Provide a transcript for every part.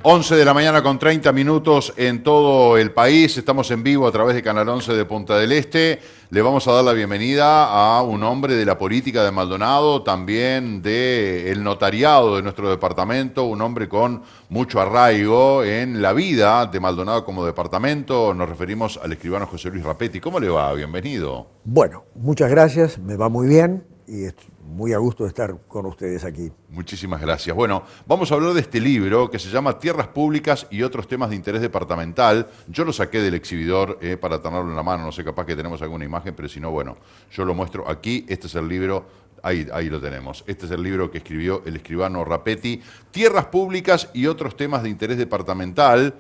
11 de la mañana con 30 minutos en todo el país. Estamos en vivo a través de Canal 11 de Punta del Este. Le vamos a dar la bienvenida a un hombre de la política de Maldonado, también del notariado de nuestro departamento, un hombre con mucho arraigo en la vida de Maldonado como departamento. Nos referimos al escribano José Luis Rapetti. ¿Cómo le va? Bienvenido. Bueno, muchas gracias, me va muy bien y es muy a gusto de estar con ustedes aquí. Muchísimas gracias. Bueno, vamos a hablar de este libro que se llama Tierras Públicas y otros temas de interés departamental. Yo lo saqué del exhibidor para tenerlo en la mano, no sé, capaz que tenemos alguna imagen, pero si no, bueno, yo lo muestro aquí. Este es el libro, ahí lo tenemos. Este es el libro que escribió el escribano Rapetti, Tierras Públicas y otros temas de interés departamental.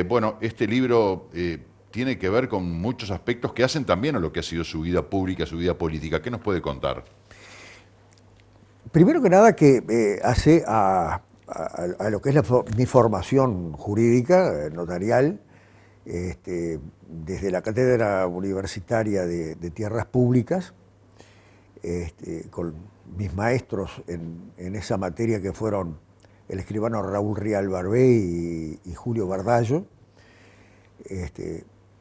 Bueno, este libro tiene que ver con muchos aspectos que hacen también a lo que ha sido su vida pública, su vida política. ¿Qué nos puede contar? Primero que nada, que hace a lo que es mi formación jurídica, notarial, desde la Cátedra Universitaria de Tierras Públicas, con mis maestros en esa materia que fueron el escribano Raúl Rial Barbé y Julio Bardallo,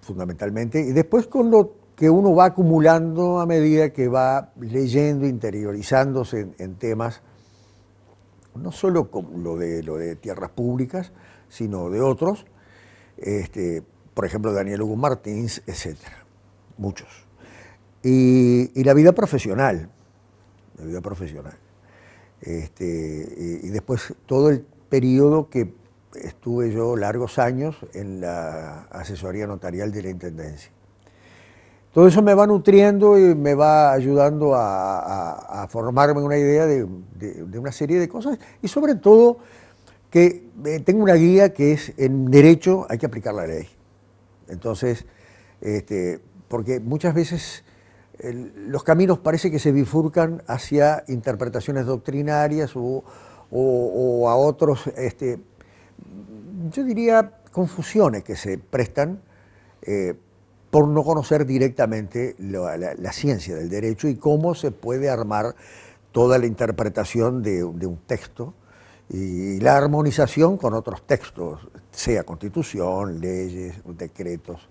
fundamentalmente, y después con lo que uno va acumulando a medida que va leyendo, interiorizándose en temas, no solo con lo de tierras públicas, sino de otros, por ejemplo, Daniel Hugo Martins, etcétera, muchos. Y la vida profesional, y después todo el periodo que estuve yo largos años en la asesoría notarial de la Intendencia. Todo eso me va nutriendo y me va ayudando a formarme una idea de una serie de cosas y sobre todo que tengo una guía que es en derecho hay que aplicar la ley. Entonces, porque muchas veces los caminos parece que se bifurcan hacia interpretaciones doctrinarias o a otros, yo diría, confusiones que se prestan por no conocer directamente la ciencia del derecho y cómo se puede armar toda la interpretación de un texto y la armonización con otros textos, sea constitución, leyes, decretos.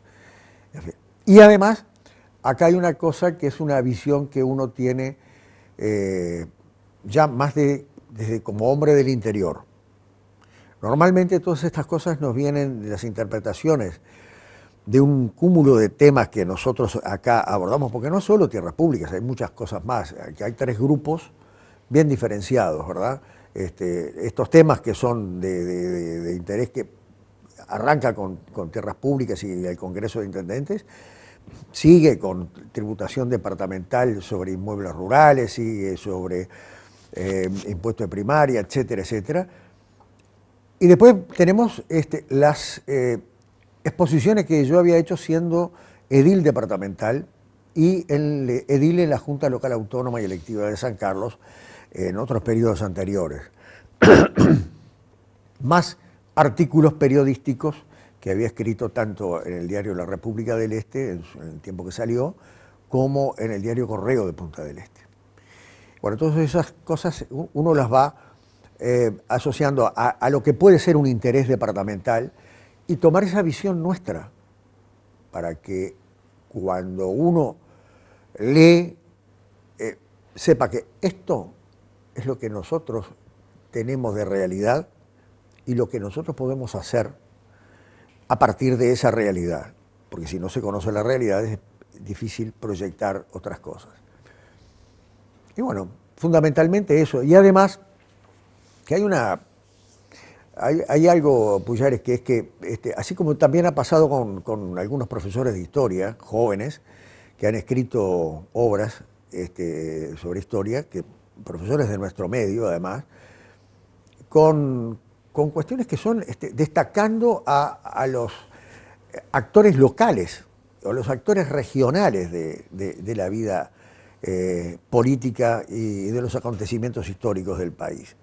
En fin. Y además, acá hay una cosa que es una visión que uno tiene ya más desde como hombre del interior. Normalmente todas estas cosas nos vienen de las interpretaciones de un cúmulo de temas que nosotros acá abordamos, porque no solo tierras públicas, hay muchas cosas más. Aquí hay tres grupos bien diferenciados, ¿verdad? Estos temas que son de interés que arranca con tierras públicas y el Congreso de Intendentes, sigue con tributación departamental sobre inmuebles rurales, sigue sobre impuesto de primaria, etcétera, etcétera. Y después tenemos las exposiciones que yo había hecho siendo edil departamental y el edil en la Junta Local Autónoma y Electiva de San Carlos en otros periodos anteriores. Más artículos periodísticos que había escrito tanto en el diario La República del Este, en el tiempo que salió, como en el diario Correo de Punta del Este. Bueno, entonces esas cosas uno las va asociando a lo que puede ser un interés departamental y tomar esa visión nuestra para que cuando uno lee, sepa que esto es lo que nosotros tenemos de realidad y lo que nosotros podemos hacer a partir de esa realidad. Porque si no se conoce la realidad es difícil proyectar otras cosas. Y bueno, fundamentalmente eso. Y además que hay algo, Pujares, que es que, así como también ha pasado con algunos profesores de historia, jóvenes, que han escrito obras sobre historia, que profesores de nuestro medio, además, con cuestiones que son destacando a los actores locales o los actores regionales de la vida política y de los acontecimientos históricos del país.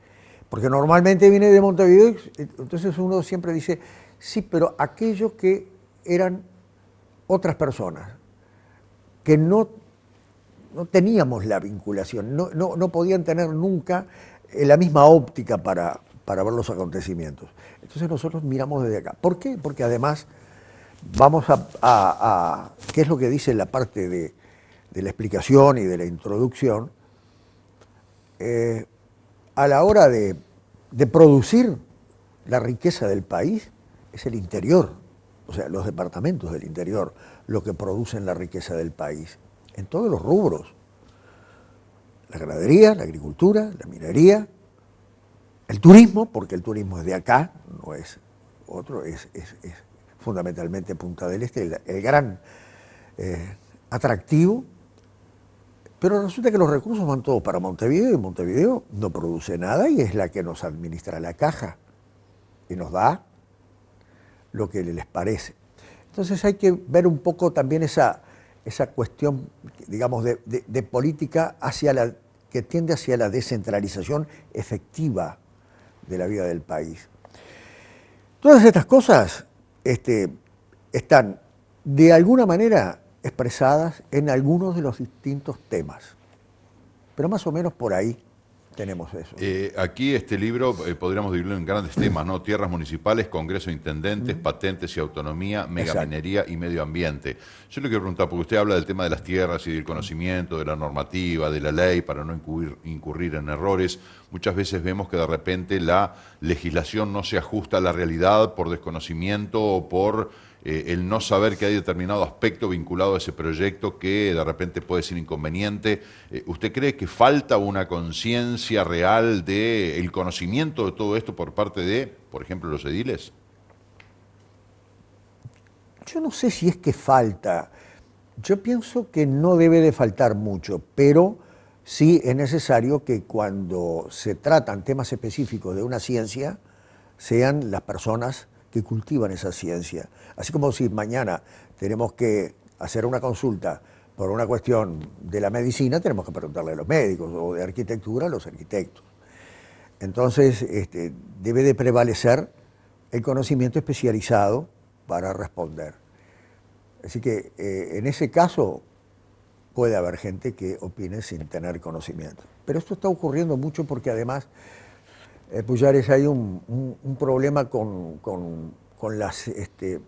Porque normalmente viene de Montevideo, entonces uno siempre dice, sí, pero aquellos que eran otras personas, que no teníamos la vinculación, no podían tener nunca la misma óptica para para ver los acontecimientos. Entonces nosotros miramos desde acá. ¿Por qué? Porque además vamos ¿qué es lo que dice la parte de la explicación y de la introducción? A la hora de producir la riqueza del país, es el interior, o sea, los departamentos del interior, lo que producen la riqueza del país, en todos los rubros. La ganadería, la agricultura, la minería, el turismo, porque el turismo es de acá, no es otro, es fundamentalmente Punta del Este, el gran atractivo. Pero resulta que los recursos van todos para Montevideo y Montevideo no produce nada y es la que nos administra la caja y nos da lo que les parece. Entonces hay que ver un poco también esa cuestión, digamos, de política que tiende hacia la descentralización efectiva de la vida del país. Todas estas cosas están de alguna manera expresadas en algunos de los distintos temas. Pero más o menos por ahí tenemos eso. Aquí este libro podríamos dividirlo en grandes temas, ¿no? Tierras municipales, Congreso de Intendentes, patentes y autonomía, megaminería y medio ambiente. Yo le quiero preguntar, porque usted habla del tema de las tierras y del conocimiento, de la normativa, de la ley, para no incurrir en errores. Muchas veces vemos que de repente la legislación no se ajusta a la realidad por desconocimiento o por el no saber que hay determinado aspecto vinculado a ese proyecto que de repente puede ser inconveniente. ¿Usted cree que falta una conciencia real del conocimiento de todo esto por parte de, por ejemplo, los ediles? Yo no sé si es que falta. Yo pienso que no debe de faltar mucho, pero sí es necesario que cuando se tratan temas específicos de una ciencia, sean las personas que cultivan esa ciencia. Así como si mañana tenemos que hacer una consulta por una cuestión de la medicina, tenemos que preguntarle a los médicos, o de arquitectura a los arquitectos. Entonces, debe de prevalecer el conocimiento especializado para responder. Así que en ese caso puede haber gente que opine sin tener conocimiento. Pero esto está ocurriendo mucho porque además, Pujares, hay un problema con las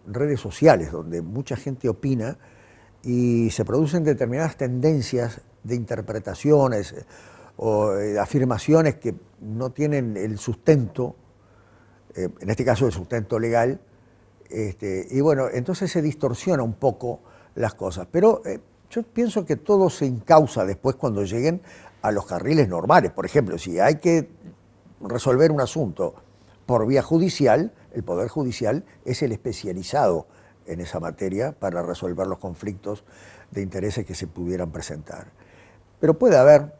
redes sociales, donde mucha gente opina y se producen determinadas tendencias de interpretaciones o de afirmaciones que no tienen el sustento, en este caso el sustento legal, y bueno, entonces se distorsiona un poco las cosas. Pero yo pienso que todo se encausa después cuando lleguen a los carriles normales. Por ejemplo, si hay que resolver un asunto por vía judicial, el Poder Judicial es el especializado en esa materia para resolver los conflictos de intereses que se pudieran presentar. Pero puede haber.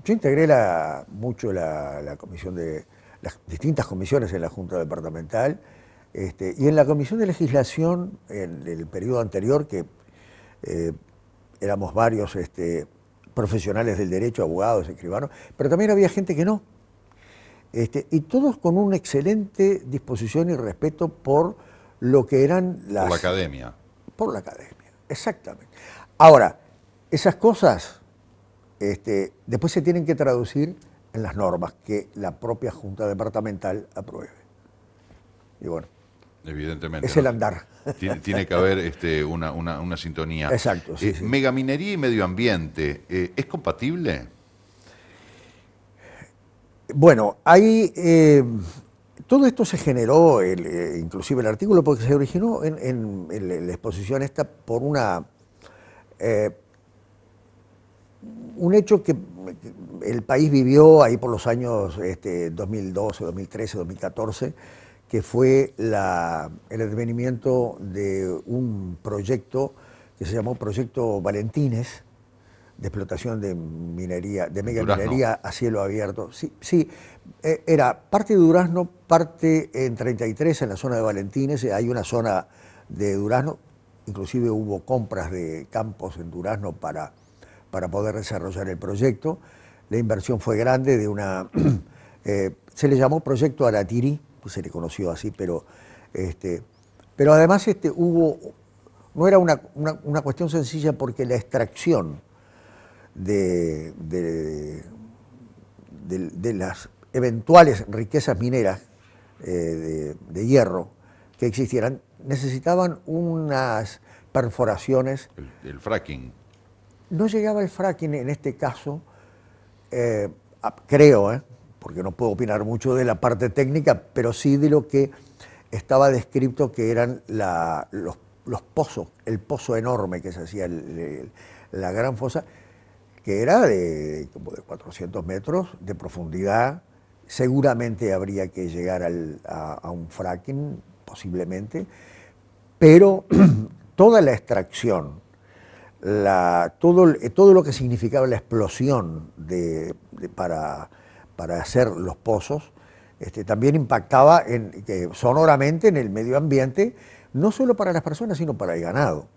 Yo integré mucho la comisión de las distintas comisiones en la Junta Departamental, y en la Comisión de Legislación, en el periodo anterior, que éramos varios profesionales del derecho, abogados, escribanos, pero también había gente que no. Y todos con una excelente disposición y respeto por lo que eran las... Por la academia. Por la academia, exactamente. Ahora, esas cosas después se tienen que traducir en las normas que la propia Junta Departamental apruebe. Y bueno, evidentemente, es el andar. Tiene que haber una sintonía. Exacto, sí, sí. Megaminería y medio ambiente, ¿es compatible? Bueno, ahí todo esto se generó, inclusive el artículo, porque se originó en la exposición esta por un hecho que el país vivió ahí por los años 2012, 2013, 2014, que fue el advenimiento de un proyecto que se llamó Proyecto Valentines, de explotación de minería, de megaminería a cielo abierto. Sí, era parte de Durazno, parte en 33 en la zona de Valentines. Hay una zona de Durazno, inclusive hubo compras de campos en Durazno para poder desarrollar el proyecto. La inversión fue grande, se le llamó Proyecto Aratirí, pues se le conoció así, pero además no era una cuestión sencilla porque la extracción de las eventuales riquezas mineras de hierro que existieran, necesitaban unas perforaciones. El fracking. No llegaba el fracking en este caso, creo, porque no puedo opinar mucho de la parte técnica, pero sí de lo que estaba descrito que eran los pozos, el pozo enorme que se hacía, la gran fosa, que era como de 400 metros de profundidad. Seguramente habría que llegar a un fracking, posiblemente, pero toda la extracción, todo lo que significaba la explosión para hacer los pozos, también impactaba sonoramente en el medio ambiente, no solo para las personas, sino para el ganado,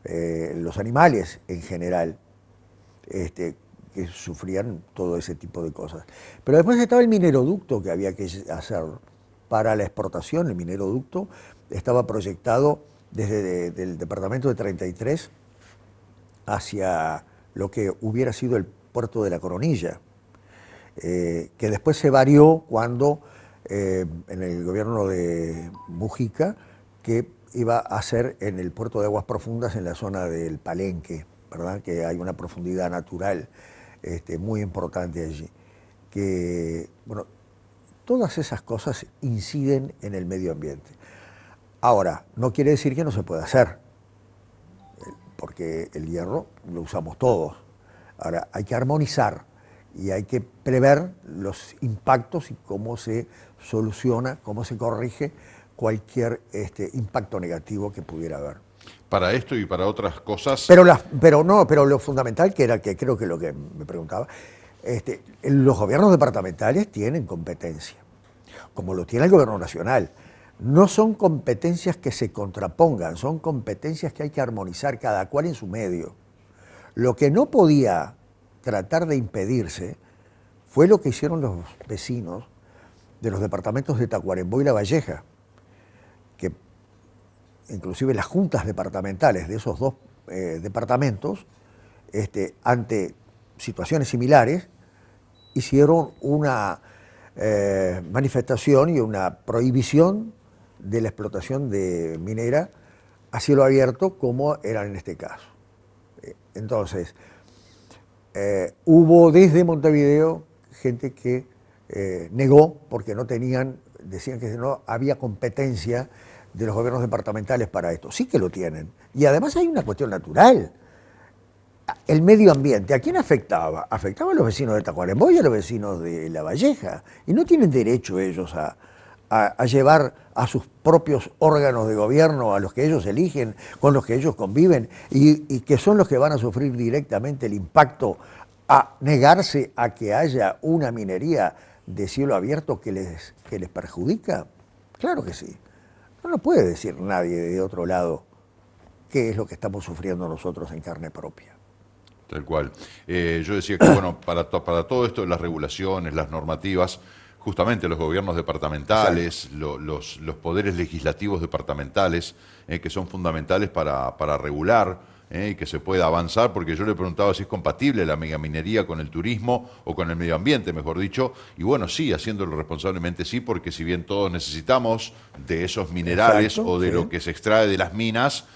los animales en general, que sufrían todo ese tipo de cosas. Pero después estaba el mineroducto que había que hacer para la exportación. El mineroducto estaba proyectado desde el departamento de 33 hacia lo que hubiera sido el puerto de La Coronilla, que después se varió cuando en el gobierno de Mujica, que iba a ser en el puerto de Aguas Profundas en la zona del Palenque, ¿verdad? Que hay una profundidad natural muy importante allí. Que, bueno, todas esas cosas inciden en el medio ambiente. Ahora, no quiere decir que no se pueda hacer, porque el hierro lo usamos todos. Ahora, hay que armonizar y hay que prever los impactos y cómo se soluciona, cómo se corrige cualquier impacto negativo que pudiera haber. Para esto y para otras cosas. Pero lo fundamental, que creo que lo que me preguntaba, los gobiernos departamentales tienen competencia, como lo tiene el gobierno nacional. No son competencias que se contrapongan, son competencias que hay que armonizar cada cual en su medio. Lo que no podía tratar de impedirse fue lo que hicieron los vecinos de los departamentos de Tacuarembó y La Valleja, que inclusive las juntas departamentales de esos dos departamentos, ante situaciones similares, hicieron una manifestación y una prohibición de la explotación de minera a cielo abierto, como era en este caso. Entonces, hubo desde Montevideo gente que negó porque decían que no había competencia de los gobiernos departamentales para esto. Sí que lo tienen. Y además hay una cuestión natural. El medio ambiente, ¿a quién afectaba? Afectaba a los vecinos de Tacuarembó y a los vecinos de La Valleja. Y no tienen derecho ellos a llevar a sus propios órganos de gobierno, a los que ellos eligen, con los que ellos conviven, y que son los que van a sufrir directamente el impacto, a negarse a que haya una minería de cielo abierto que les perjudica. Claro que sí. No lo puede decir nadie de otro lado qué es lo que estamos sufriendo nosotros en carne propia. Tal cual. Yo decía que, bueno, para todo esto, las regulaciones, las normativas, justamente los gobiernos departamentales, los poderes legislativos departamentales, que son fundamentales para regular y que se pueda avanzar, porque yo le preguntaba si es compatible la megaminería con el turismo o con el medio ambiente, mejor dicho, y bueno, sí, haciéndolo responsablemente sí, porque si bien todos necesitamos de esos minerales o de lo que se extrae de las minas,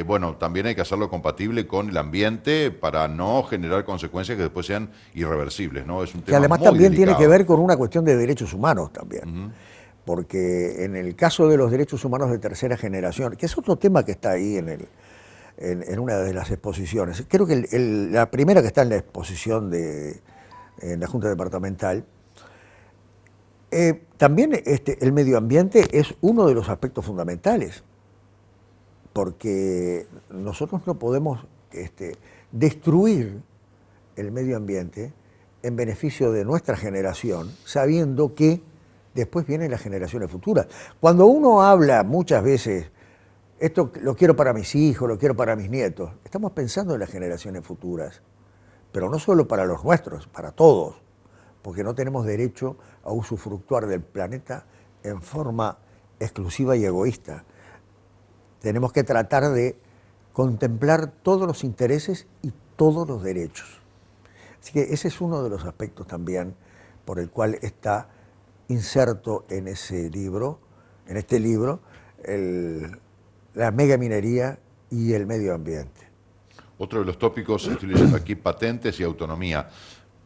bueno, también hay que hacerlo compatible con el ambiente para no generar consecuencias que después sean irreversibles, ¿no? Es un tema que además muy también delicado. Tiene que ver con una cuestión de derechos humanos también. Porque en el caso de los derechos humanos de tercera generación, que es otro tema que está ahí en una de las exposiciones, creo que la primera que está en la exposición en la Junta Departamental, también el medio ambiente es uno de los aspectos fundamentales, porque nosotros no podemos destruir el medio ambiente en beneficio de nuestra generación, sabiendo que después vienen las generaciones futuras. Cuando uno habla muchas veces, esto lo quiero para mis hijos, lo quiero para mis nietos, estamos pensando en las generaciones futuras, pero no solo para los nuestros, para todos, porque no tenemos derecho a usufructuar del planeta en forma exclusiva y egoísta. Tenemos que tratar de contemplar todos los intereses y todos los derechos. Así que ese es uno de los aspectos también por el cual está inserto en ese libro, en este libro, la megaminería y el medio ambiente. Otro de los tópicos, estoy leyendo aquí, patentes y autonomía.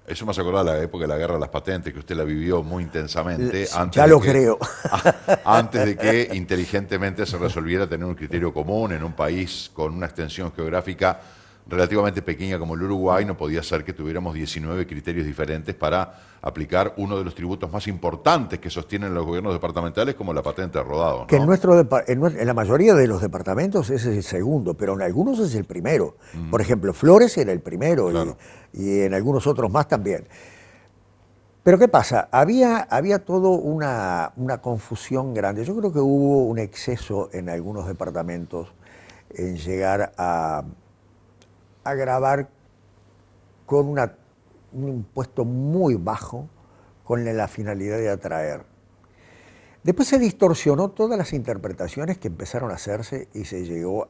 Eso me hace acordar la época de la guerra de las patentes, que usted la vivió muy intensamente. Ya lo creo. Antes de que inteligentemente se resolviera tener un criterio común en un país con una extensión geográfica relativamente pequeña como el Uruguay, no podía ser que tuviéramos 19 criterios diferentes para aplicar uno de los tributos más importantes que sostienen los gobiernos departamentales, como la patente de rodado, ¿no? Que en la mayoría de los departamentos ese es el segundo, pero en algunos es el primero. Por ejemplo, Flores era el primero, claro, y en algunos otros más también. Pero ¿qué pasa? Había todo una confusión grande. Yo creo que hubo un exceso en algunos departamentos en llegar a grabar con un impuesto muy bajo con la finalidad de atraer. Después se distorsionó todas las interpretaciones que empezaron a hacerse y se llegó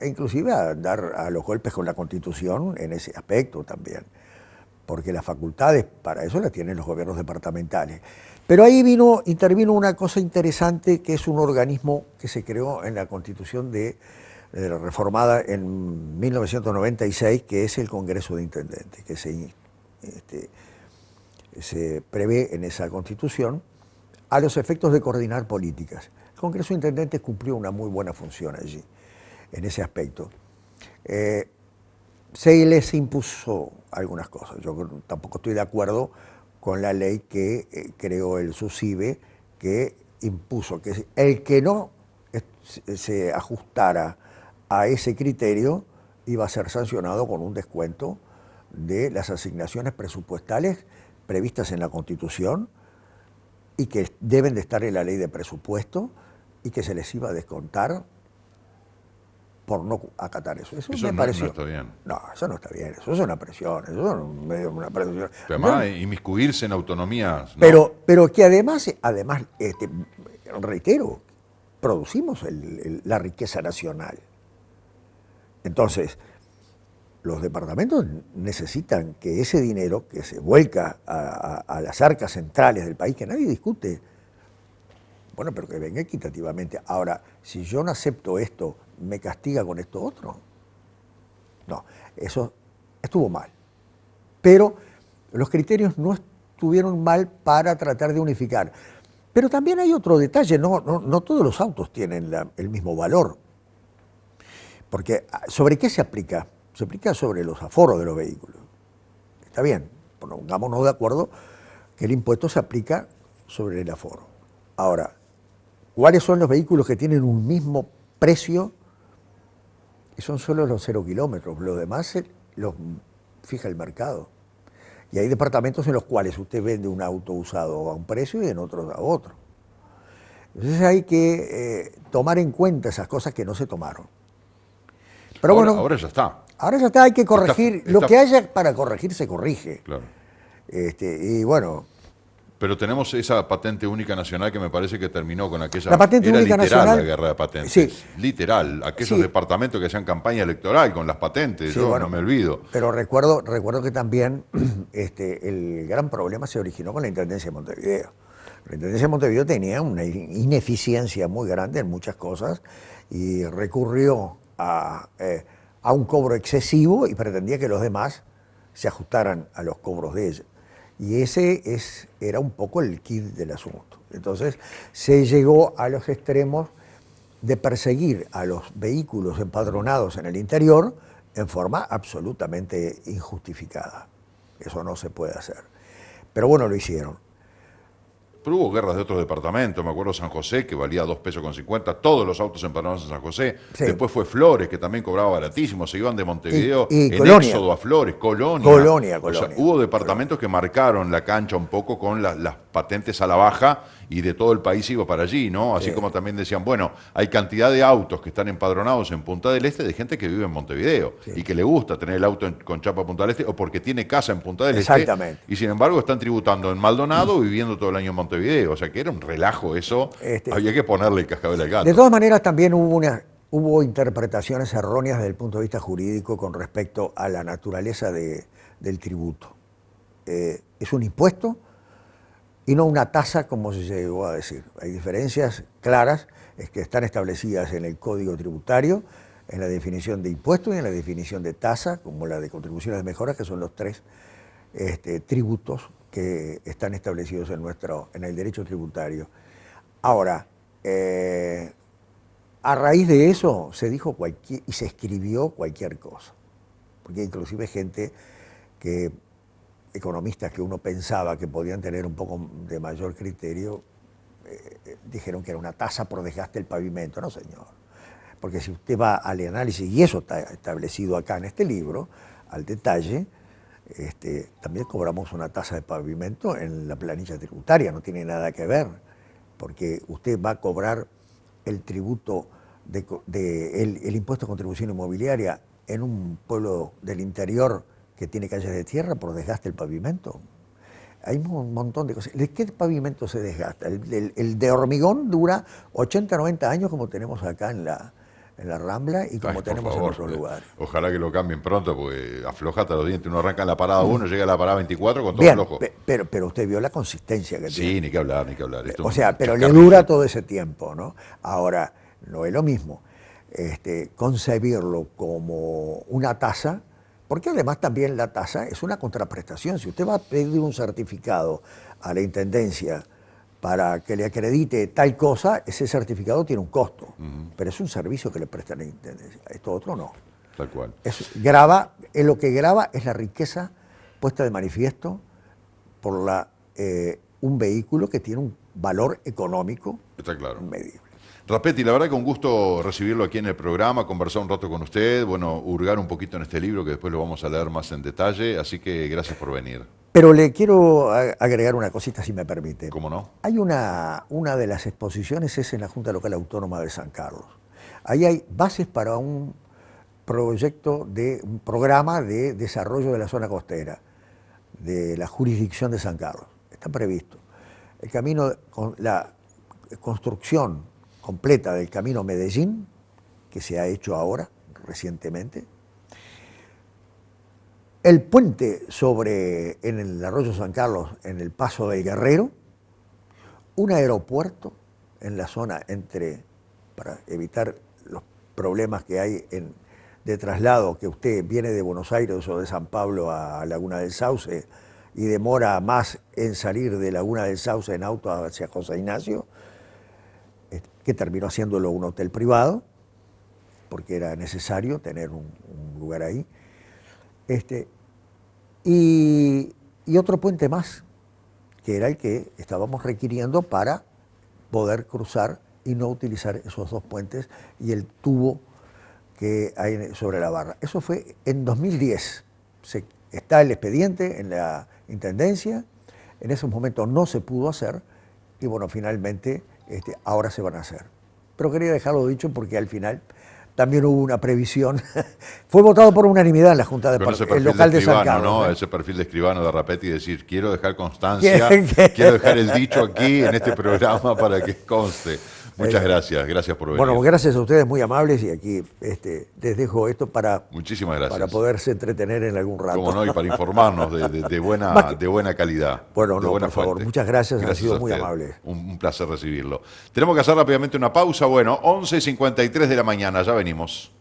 inclusive a dar a los golpes con la Constitución en ese aspecto también, porque las facultades para eso las tienen los gobiernos departamentales. Pero ahí intervino una cosa interesante, que es un organismo que se creó en la Constitución reformada en 1996, que es el Congreso de Intendentes, que se prevé en esa Constitución a los efectos de coordinar políticas. El Congreso de Intendentes cumplió una muy buena función allí, en ese aspecto. Se les impuso algunas cosas. Yo tampoco estoy de acuerdo con la ley que creó el SUSIBE, que impuso que el que no se ajustara a ese criterio iba a ser sancionado con un descuento de las asignaciones presupuestales previstas en la Constitución y que deben de estar en la ley de presupuesto, y que se les iba a descontar por no acatar eso. Eso me pareció. No está bien. No, eso no está bien. Eso es una presión. Eso es una presión. Pero además, inmiscuirse en autonomías. ¿No? Pero que además reitero, producimos la riqueza nacional. Entonces, los departamentos necesitan que ese dinero que se vuelca a las arcas centrales del país, que nadie discute, bueno, pero que venga equitativamente. Ahora, si yo no acepto esto, ¿me castiga con esto otro? No, eso estuvo mal. Pero los criterios no estuvieron mal para tratar de unificar. Pero también hay otro detalle, no todos los autos tienen el mismo valor. Porque ¿sobre qué se aplica? Se aplica sobre los aforos de los vehículos. Está bien, pongámonos de acuerdo que el impuesto se aplica sobre el aforo. Ahora, ¿cuáles son los vehículos que tienen un mismo precio? Y son solo los 0 kilómetros, los demás los fija el mercado. Y hay departamentos en los cuales usted vende un auto usado a un precio y en otros a otro. Entonces hay que tomar en cuenta esas cosas que no se tomaron. Pero ahora ya está. Ahora ya está, hay que corregir. Lo que haya para corregir se corrige. Claro. Y bueno. Pero tenemos esa patente única nacional que me parece que terminó con aquella... La patente era única literal nacional, la guerra de patentes. Sí. Literal. Aquellos departamentos que hacían campaña electoral con las patentes, yo no me olvido. Pero recuerdo que también el gran problema se originó con la Intendencia de Montevideo. La Intendencia de Montevideo tenía una ineficiencia muy grande en muchas cosas y recurrió a un cobro excesivo y pretendía que los demás se ajustaran a los cobros de ella. Y ese era un poco el quid del asunto. Entonces se llegó a los extremos de perseguir a los vehículos empadronados en el interior en forma absolutamente injustificada. Eso no se puede hacer. Pero bueno, lo hicieron. Pero hubo guerras de otros departamentos, me acuerdo San José, que valía 2 pesos con 50, todos los autos empadronados en San José. Sí. Después fue Flores, que también cobraba baratísimo, se iban de Montevideo y en Colonia. éxodo a Flores, Colonia. O sea, hubo departamentos que marcaron la cancha un poco con las patentes a la baja y de todo el país iba para allí, ¿no? Así como también decían, bueno, hay cantidad de autos que están empadronados en Punta del Este de gente que vive en Montevideo y que le gusta tener el auto con chapa Punta del Este o porque tiene casa en Punta del Este. Y sin embargo están tributando en Maldonado viviendo todo el año en Montevideo. O sea que era un relajo eso. Había que ponerle el cascabel al gato. De todas maneras también hubo interpretaciones erróneas desde el punto de vista jurídico con respecto a la naturaleza del tributo. es un impuesto y no una tasa como se llegó a decir. Hay diferencias claras que están establecidas en el Código Tributario, en la definición de impuestos y en la definición de tasa, como la de contribuciones de mejora, que son los tres tributos que están establecidos en el derecho tributario. Ahora, a raíz de eso se dijo y se escribió cualquier cosa, porque inclusive economistas que uno pensaba que podían tener un poco de mayor criterio, dijeron que era una tasa por desgaste del pavimento. No, señor. Porque si usted va al análisis, y eso está establecido acá en este libro, al detalle, también cobramos una tasa de pavimento en la planilla tributaria, no tiene nada que ver, porque usted va a cobrar el tributo, el impuesto de contribución inmobiliaria en un pueblo del interior que tiene calles de tierra por desgaste del pavimento. Hay un montón de cosas. ¿De qué pavimento se desgasta? El de hormigón dura 80, 90 años como tenemos acá en la Rambla y como tenemos en otros lugares. Ojalá que lo cambien pronto, porque afloja hasta los dientes. Uno arranca en la parada 1, llega a la parada 24 con todo bien, flojo. Pero usted vio la consistencia que tiene. Sí, ni que hablar, ni que hablar. Esto pero le dura todo ese tiempo, ¿no? Ahora, no es lo mismo concebirlo como una tasa, porque además también la tasa es una contraprestación. Si usted va a pedir un certificado a la Intendencia para que le acredite tal cosa, ese certificado tiene un costo, pero es un servicio que le prestan a la Intendencia. Esto otro no. Tal cual. Lo que grava es la riqueza puesta de manifiesto por un vehículo que tiene un valor económico. Está claro. Medible. Rapetti, la verdad que un gusto recibirlo aquí en el programa, conversar un rato con usted, bueno, hurgar un poquito en este libro que después lo vamos a leer más en detalle, así que gracias por venir. Pero le quiero agregar una cosita, si me permite. ¿Cómo no? Hay una de las exposiciones, es en la Junta Local Autónoma de San Carlos. Ahí hay bases para un programa de desarrollo de la zona costera, de la jurisdicción de San Carlos. Está previsto. La construcción completa del camino Medellín, que se ha hecho ahora, recientemente. El puente en el arroyo San Carlos, en el Paso del Guerrero. Un aeropuerto en la zona para evitar los problemas que hay de traslado, que usted viene de Buenos Aires o de San Pablo a Laguna del Sauce y demora más en salir de Laguna del Sauce en auto hacia José Ignacio, que terminó haciéndolo un hotel privado, porque era necesario tener un lugar ahí. Y otro puente más, que era el que estábamos requiriendo para poder cruzar y no utilizar esos dos puentes y el tubo que hay sobre la barra. Eso fue en 2010. Está el expediente en la Intendencia, en esos momentos no se pudo hacer y bueno, finalmente ahora se van a hacer. Pero quería dejarlo dicho porque al final también hubo una previsión. Fue votado por unanimidad en la Junta el local de San Carlos. ¿no? Ese perfil de escribano de Rapetti, decir, quiero dejar constancia, quiero dejar el dicho aquí en este programa para que conste. Muchas gracias por venir. Bueno, gracias a ustedes, muy amables, y aquí les dejo esto Muchísimas gracias. Para poderse entretener en algún rato. Cómo no, y para informarnos de buena calidad. Bueno, de buena por favor, muchas gracias, han sido muy amables. Un placer recibirlo. Tenemos que hacer rápidamente una pausa, 11:53 de la mañana, ya venimos.